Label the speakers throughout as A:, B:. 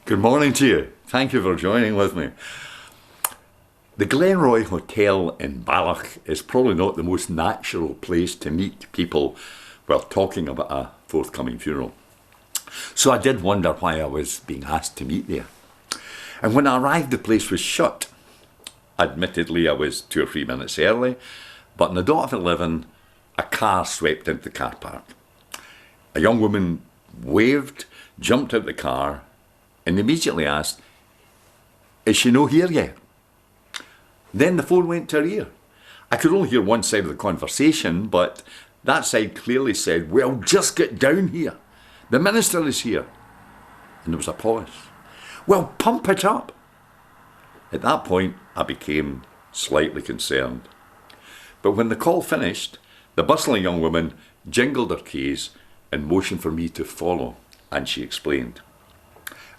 A: Good morning to you. Thank you for joining with me. The Glenroy Hotel in Balloch is probably not the most natural place to meet people while talking about a forthcoming funeral. So I did wonder why I was being asked to meet there. And when I arrived, the place was shut. Admittedly, I was 2 or 3 minutes early, but on the dot of 11, a car swept into the car park. A young woman waved, jumped out the car, and immediately asked, "Is she no here yet?" Then the phone went to her ear. I could only hear one side of the conversation, but that side clearly said, "Well, just get down here. The minister is here." And there was a pause. "Well, pump it up." At that point, I became slightly concerned. But when the call finished, the bustling young woman jingled her keys and motioned for me to follow, and she explained.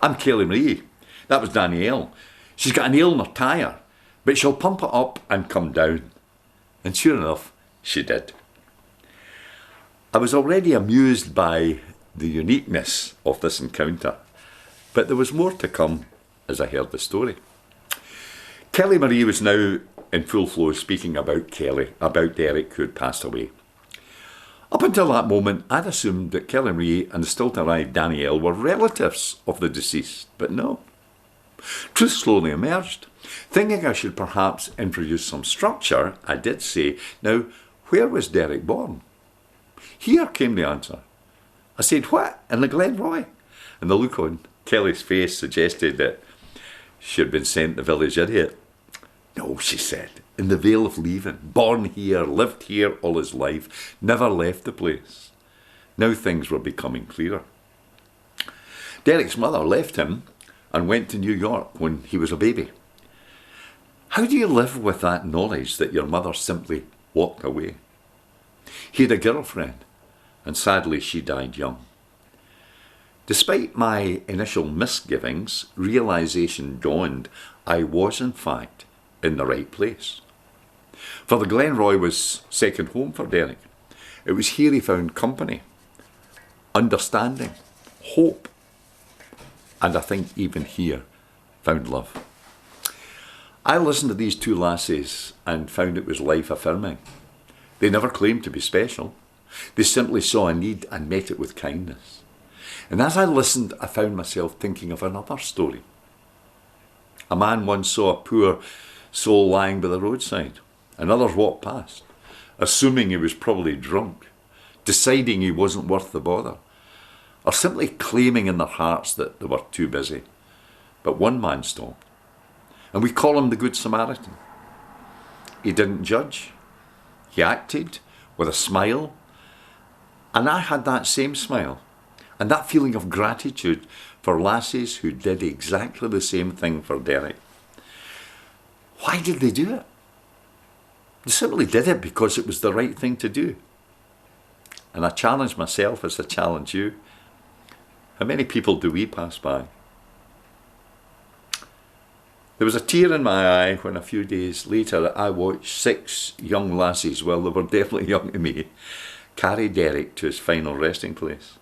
A: "I'm Kelly Marie. That was Danielle. She's got a nail in her tyre, but she'll pump it up and come down." And sure enough, she did. I was already amused by the uniqueness of this encounter, but there was more to come as I heard the story. Kelly Marie was now in full flow speaking about Derek who had passed away. Up until that moment, I'd assumed that Kelly Marie and the still-to-arrive Danielle were relatives of the deceased, but no. Truth slowly emerged. Thinking I should perhaps introduce some structure, I did say, "Now, where was Derek born?" "Here," came the answer. I said, "What, in the Glenroy?" And the look on Kelly's face suggested that she had been sent the village idiot. "No," she said, "in the Vale of Leven, born here, lived here all his life, never left the place." Now things were becoming clearer. Derek's mother left him and went to New York when he was a baby. How do you live with that knowledge that your mother simply walked away? He had a girlfriend, and sadly she died young. Despite my initial misgivings, realization dawned I was in fact in the right place. For the Glenroy was second home for Derek. It was here he found company, understanding, hope, and I think even here found love. I listened to these 2 lassies and found it was life-affirming. They never claimed to be special. They simply saw a need and met it with kindness. And as I listened, I found myself thinking of another story. A man once saw a poor soul lying by the roadside, and others walked past, assuming he was probably drunk, deciding he wasn't worth the bother, or simply claiming in their hearts that they were too busy. But one man stopped, and we call him the Good Samaritan. He didn't judge. He acted with a smile, and I had that same smile and that feeling of gratitude for lassies who did exactly the same thing for Derek. Why did they do it? They simply did it because it was the right thing to do. And I challenge myself as I challenge you. How many people do we pass by? There was a tear in my eye when a few days later I watched 6 young lassies, well, they were definitely young to me, carry Derek to his final resting place.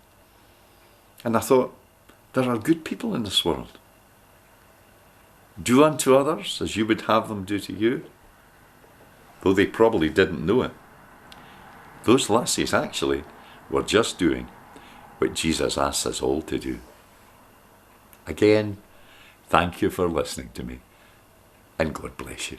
A: And I thought, there are good people in this world. Do unto others as you would have them do to you. Though they probably didn't know it. Those lassies actually were just doing what Jesus asks us all to do. Again, thank you for listening to me, and God bless you.